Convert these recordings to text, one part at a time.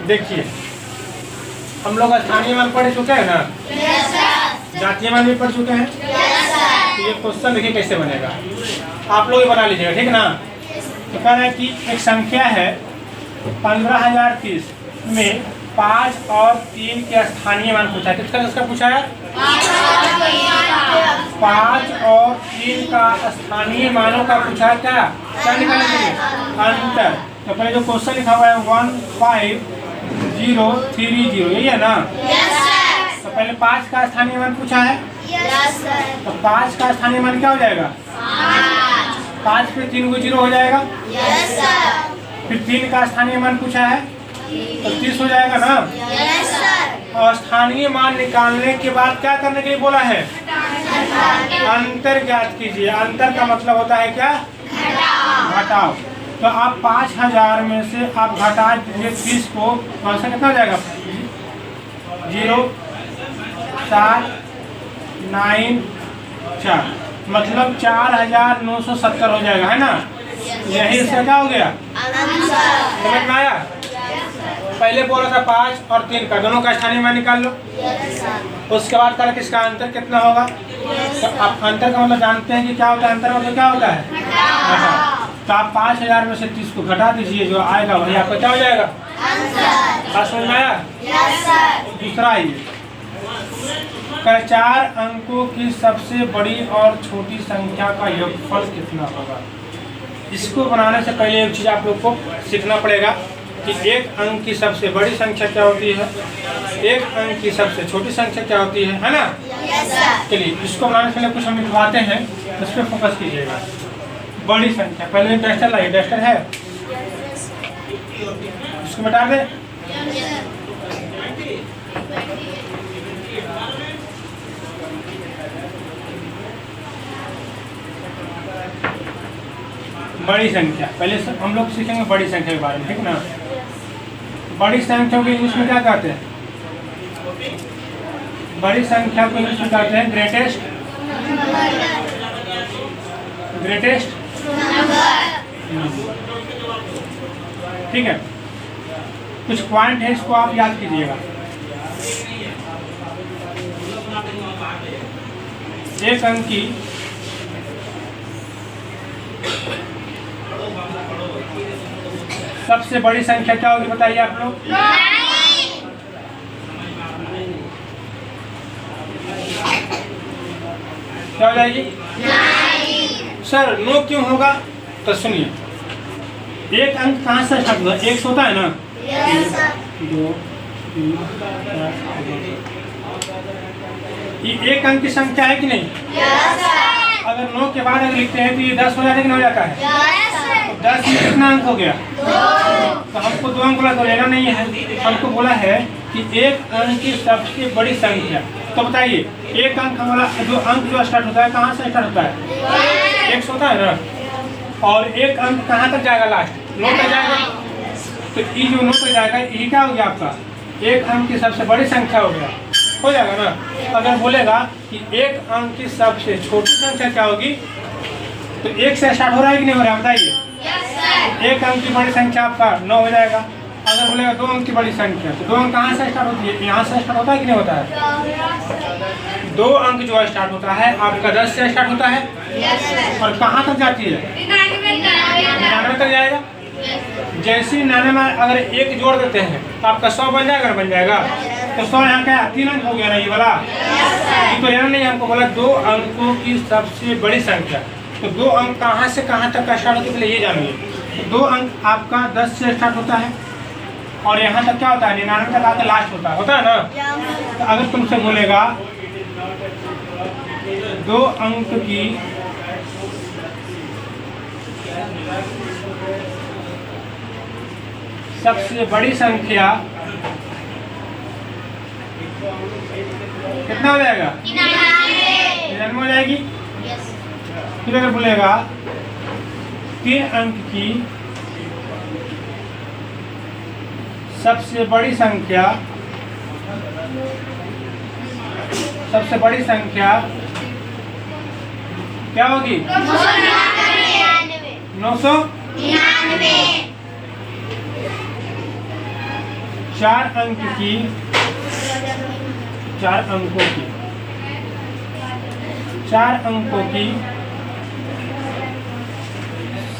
देखिए हम लोग स्थानीय मान पढ़ चुके हैं ना, जातीय मान भी पढ़ चुके हैं। तो ये क्वेश्चन देखिए कैसे बनेगा, आप लोग बना लीजिएगा, ठीक ना। तो कह रहा है कि एक संख्या है 15,030 में 5 और 3 के स्थानीय मान पूछा है। किसका पूछा है? 5 और 3 का स्थानीय मानों का पूछा है। क्या निकालेंगे? अंतर। तो पहले जो क्वेश्चन लिखा हुआ है 15030, यही है ना। तो पहले 5 का स्थानीय मान पूछा है। तो 5 का स्थानीय मान क्या हो जाएगा? 5 पे 3 को 0 हो जाएगा। फिर 3 का स्थानीय मान पूछा है तो 30 हो जाएगा ना। और स्थानीय मान निकालने के बाद क्या करने के लिए बोला है? अंतर ज्ञात कीजिए। अंतर का मतलब होता है क्या? घटाओ। तो आप 5,000 में से आप घटा दीजिए 30 को, कौन सा कितना हो जाएगा? 0 7 9 4, मतलब 4,970 हो जाएगा, है ना। यही इसका क्या हो गया? समझ में आया? पहले बोला था 5 और 3 का दोनों का स्थानीय मान निकाल लो। उसके बाद कहा किसका अंतर कितना होगा। तो आप अंतर का मतलब जानते हैं कि क्या होता है? अंतर मतलब क्या होता है? घटाओ। तो आप 5,000 में से 30 को घटा दीजिए, जो आएगा वही आपका क्या हो जाएगा? बात समझ में आया? दूसरा ये 4 अंकों की सबसे बड़ी और छोटी संख्या का योगफल कितना होगा। इसको बनाने से पहले एक चीज आप लोग को सीखना पड़ेगा कि एक अंक की सबसे बड़ी संख्या क्या होती है, एक अंक की सबसे छोटी संख्या क्या होती है ना। चलिए इसको बनाने से पहले कुछ हम लिखवाते हैं, उस पर फोकस कीजिएगा। बड़ी संख्या, पहले डस्टर लाइए, डस्टर है इसको मिटा दे। बड़ी संख्या पहले से हम लोग सीखेंगे बड़ी संख्या के बारे में, ठीक ना। बड़ी संख्या को इंग्लिश में क्या कहते हैं? बड़ी संख्या को इंग्लिश में कहते हैं ग्रेटेस्ट ठीक है। कुछ पॉइंट है, इसको आप याद कीजिएगा। एक अंक की सबसे बड़ी संख्या क्या होगी बताइए आप लोग? क्या हो जाएगी? सर 9 क्यों होगा? तो सुनिए, एक अंक कहाँ से स्टार्ट होता है? 1 होता है ना। 2 3 4 ये एक अंक की संख्या है कि नहीं? अगर 9 के बाद अगर लिखते हैं तो ये 10 हो जाता है कि नहीं हो जाता है? 10 में कितना अंक हो गया? तो हमको 2 अंक तो लेना नहीं है, हमको बोला है कि एक अंक की सबसे बड़ी संख्या। तो बताइए एक अंक हमारा जो अंक जो स्टार्ट होता है कहाँ से स्टार्ट होता है? 1 होता है ना। और एक अंक कहाँ तक जाएगा? लास्ट 9 तक जाएगा। तो ये जो 9 तक जाएगा यही क्या हो गया आपका? एक अंक की सबसे बड़ी संख्या हो गया, हो जाएगा ना। अगर बोलेगा कि एक अंक की सबसे छोटी संख्या क्या होगी, तो 1 से स्टार्ट हो रहा है कि नहीं हो रहा है बताइए। एक अंक की बड़ी संख्या आपका 9 हो जाएगा। अगर बोलेगा 2 अंक की बड़ी संख्या, तो 2 अंक कहाँ से स्टार्ट होती है? यहाँ से स्टार्ट होता है कि नहीं होता है? 2 अंक जो स्टार्ट होता है आपका 10 से स्टार्ट होता है। और कहाँ तक जाती है? 99 तक जाएगा। जैसे 99 में अगर 1 जोड़ देते हैं तो आपका 100 बन जाएगा, बन जाएगा। तो 100 यहाँ क्या 3 अंक हो गया ना ये वाला। ये तो लेना नहीं, हमको बोला 2 अंकों की सबसे बड़ी संख्या। तो 2 अंक कहाँ से कहाँ तक का स्टार्ट होता है पहले ये जानिए। तो 2 अंक आपका 10 से स्टार्ट होता है और यहाँ तक क्या होता है? 99 तक आकर लास्ट होता है ना। तो अगर तुमसे बोलेगा 2 अंक की सबसे बड़ी संख्या कितना हो जाएगा? 99 हो जाएगी। फिर अगर बोलेगा 3 अंक की सबसे बड़ी संख्या क्या होगी? 999। 4 अंक की 4 अंकों की 4 अंकों की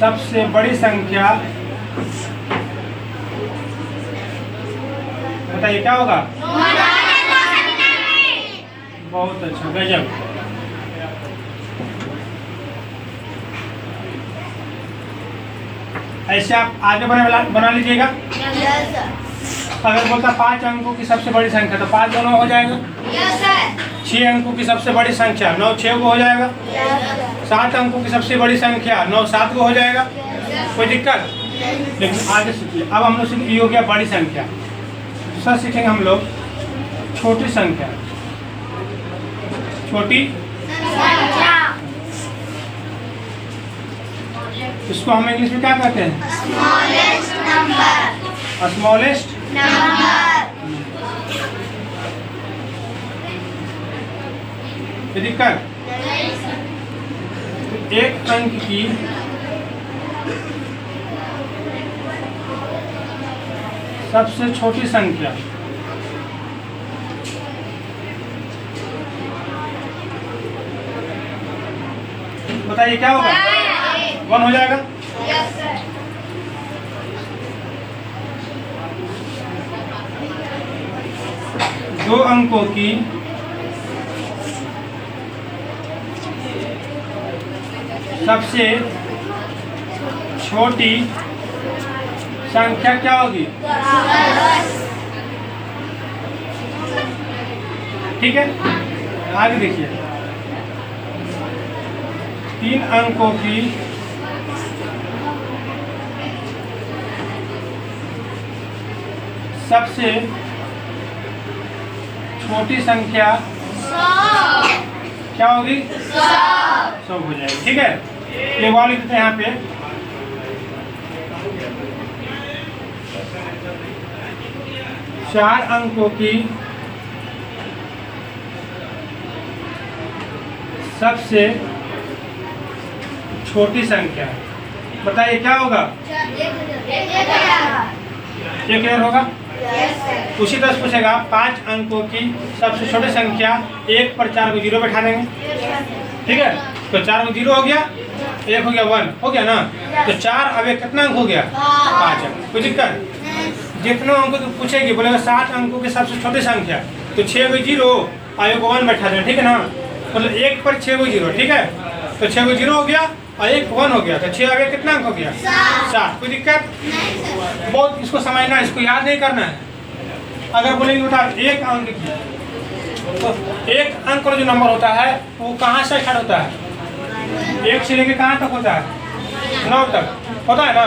सबसे बड़ी संख्या, बताइए क्या होगा? बहुत अच्छा, गजब। ऐसे आप आगे बना लीजिएगा। अगर बोलता 5 अंकों की सबसे बड़ी संख्या तो 5 दोनों हो जाएगा। 6 अंकों की सबसे बड़ी संख्या 9 6 को हो जाएगा। 7 अंकों की सबसे बड़ी संख्या 9 7 को हो जाएगा। कोई दिक्कत? लेकिन आगे सीखिए। अब हम लोग सीखेंगे, ये हो गया बड़ी संख्या। दूसरा सीखेंगे हम लोग छोटी संख्या। छोटी, इसको हम इंग्लिश में क्या कहते हैं? Smallest number. Smallest number. दिक्कत? एक अंक की सबसे छोटी संख्या, बताइए क्या होगा? 1 हो जाएगा। दो अंकों की सबसे छोटी संख्या क्या होगी? ठीक है, आगे देखिए। 3 अंकों की सबसे छोटी संख्या क्या होगी? 100 हो जाएगी। ठीक है, ये वाले लिखते हैं यहाँ पे। चार अंकों की सबसे छोटी संख्या, बताइए क्या होगा? 1000 होगा। उसी तरह से पूछेगा 5 अंकों की सबसे छोटी संख्या, 1 पर 4 को 0 बैठा देंगे। ठीक है, तो 4 को 0 हो गया, 1 हो गया 1 हो गया ना। तो 4 अब एक कितना अंक हो गया? 5 अंक। कोई दिक्कत? जितने अंकों को पूछेगी बोलेगा 7 अंकों की सबसे छोटी संख्या, तो 6 को 0 और 1 को 1 बैठा दें। ठीक है ना, मतलब 1 पर 6 को 0। ठीक है, तो 6 को 0 हो गया और 1 1 हो गया, तो 6 आगे कितना अंक हो गया? 7। कोई दिक्कत? बहुत इसको समझना है, इसको याद नहीं करना है। अगर बोलेंगे बेटा 1 अंक की, तो 1 अंक का जो नंबर होता है वो कहाँ से स्टार्ट होता है? 1 से लेके कहाँ तक होता है? 9 तक होता है ना।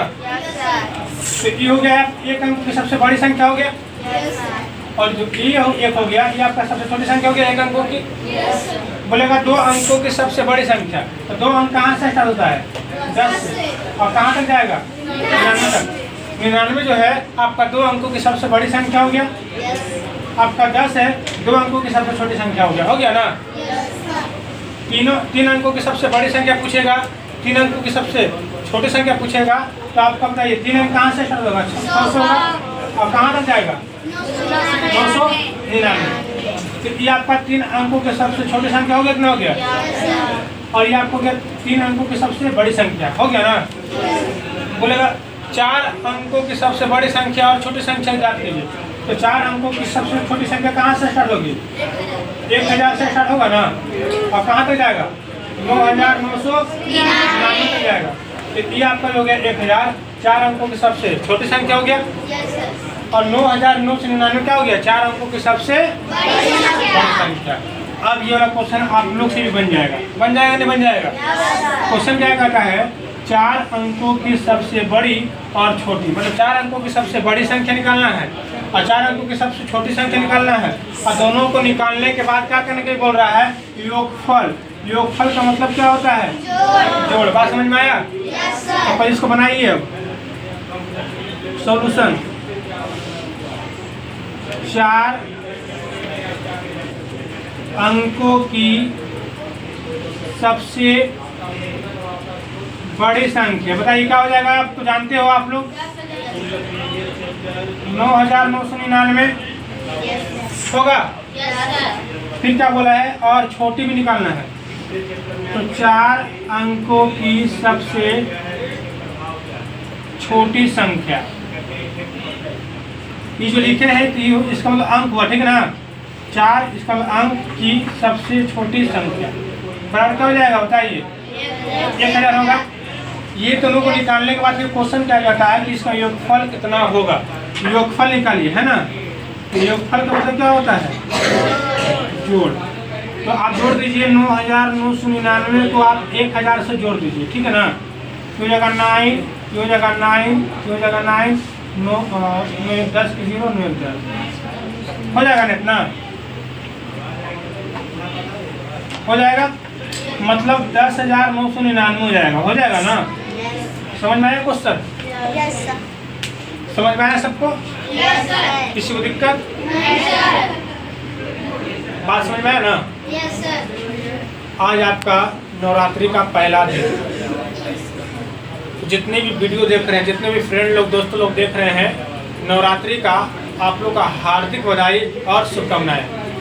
तो ये हो गया 1 अंक की सबसे बड़ी संख्या हो गया। और जो ये 1 हो गया, ये आपका सबसे छोटी संख्या हो गया 1 अंकों की। बोलेगा 2 अंकों की सबसे बड़ी संख्या, तो 2 अंक कहाँ से स्टार्ट होता है? 10 से। और कहाँ तक जाएगा? 99 तक। 99 जो है आपका 2 अंकों की सबसे बड़ी संख्या हो गया। आपका 10 है, 2 अंकों की सबसे छोटी संख्या हो गया ना। 3 अंकों की सबसे बड़ी संख्या पूछेगा, 3 अंकों की सबसे छोटी संख्या पूछेगा, तो आपका बताइए 3 अंक कहाँ से स्टार्ट होगा? 600 होगा। और कहाँ तक जाएगा? 999। तो ये आपका 3 अंकों की सबसे छोटी संख्या हो गया, कितना हो गया? और ये आपको क्या 3 अंकों की सबसे बड़ी संख्या हो गया ना। बोलेगा 4 अंकों की सबसे बड़ी संख्या और छोटी संख्या याद कीजिए। तो 4 अंकों की सबसे छोटी संख्या कहाँ से स्टार्ट होगी? 1000 से स्टार्ट होगा ना। और कहाँ तक जाएगा? 9999 तक जाएगा। तो ये आपका हो गया 1000, 4 अंकों की सबसे छोटी संख्या हो गया। और 9999 क्या हो गया? 4 अंकों की सबसे बड़ी संख्या। अब ये वाला क्वेश्चन आप लोग से भी बन जाएगा नहीं बन जाएगा? क्वेश्चन क्या कहता है? 4 अंकों की सबसे बड़ी और छोटी, मतलब 4 अंकों की सबसे बड़ी संख्या निकालना है और 4 अंकों की सबसे छोटी संख्या निकालना है। और दोनों को निकालने के बाद क्या करने के बोल रहा है? योगफल। योगफल का मतलब क्या होता है? जोड़। बात समझ में आया? तो पहले इसको बनाइए। अब सॉल्यूशन, 4 अंकों की सबसे बड़ी संख्या, बताइए क्या हो जाएगा? आप तो जानते हो आप लोग, 9,999 होगा। फिर क्या बोला है, और छोटी भी निकालना है। तो 4 अंकों की सबसे छोटी संख्या, ये जो लिखे हैं कि इसका मतलब अंक हुआ, ठीक है ना। 4 इसका मतलब अंक की सबसे छोटी संख्या बराबर क्या हो जाएगा बताइए, 1000 होगा। ये दोनों को निकालने के बाद फिर क्वेश्चन क्या जाता है कि इसका योगफल कितना होगा। योगफल निकालिए, है ना। तो योगफल का मतलब क्या होता है, जोड़। तो आप जोड़ दीजिए 9,999 को आप 1000 से जोड़ दीजिए, ठीक है ना। तो जगह 9, यो जगह 9, यो जगह 9, 10 की 0, 9 10 हो जाएगा ना, इतना हो जाएगा। मतलब 10,999 हो जाएगा, ना। समझ में आया क्वेश्चन? समझ में आया सबको? किसी को दिक्कत? बात समझ में आया ना? आज आपका नवरात्रि का पहला दिन। जितने भी वीडियो देख रहे हैं, जितने भी फ्रेंड लोग, दोस्त लोग देख रहे हैं, नवरात्रि का आप लोग का हार्दिक बधाई और शुभकामनाएं।